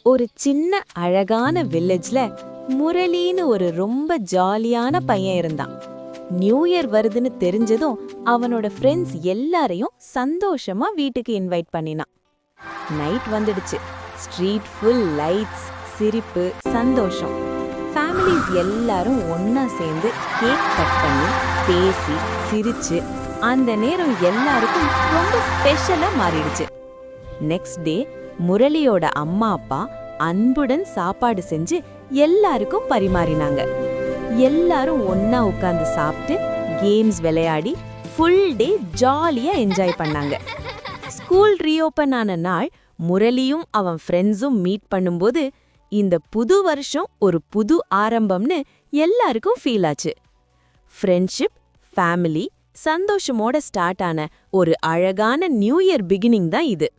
ஒரு சின்ன அழகான வில்லேஜ்ல முரளின்னு ஒரு ரொம்ப ஜாலியான பையன் இருந்தான். நியூ இயர் வருதுன்னு தெரிஞ்சதும் அவனோட ஃப்ரெண்ட்ஸ் எல்லாரையும் சந்தோஷமா வீட்டுக்கு இன்வைட் பண்ணினான். நைட் வந்துடுச்சு. ஸ்ட்ரீட் ஃபுல் லைட்ஸ், சிரிப்பு, சந்தோஷம். ஃபேமிலிஸ் எல்லாரும் ஒன்னா சேர்ந்து கேக் கட் பண்ணி பேசி சிரிச்சு அந்த நேரம் எல்லாருக்கும் ரொம்ப ஸ்பெஷலா மாறிடுச்சு. நெக்ஸ்ட் டே முரளியோட அம்மா அப்பா அன்புடன் சாப்பாடு செஞ்சு எல்லாருக்கும் பரிமாறினாங்க. எல்லாரும் ஒன்னா உட்கார்ந்து சாப்பிட்டு கேம்ஸ் விளையாடி ஃபுல் டே ஜாலியா என்ஜாய் பண்ணாங்க. ஸ்கூல் ரீஓபன் ஆன நாள் முரளியும் அவன் ஃப்ரெண்ட்ஸும் மீட் பண்ணும்போது இந்த புது வருஷம் ஒரு புது ஆரம்பம்னு எல்லாருக்கும் ஃபீல் ஆச்சு. ஃப்ரெண்ட்ஷிப், ஃபேமிலி, சந்தோஷமோட ஸ்டார்ட் ஆன ஒரு அழகான நியூ இயர் பிகினிங் தான் இது.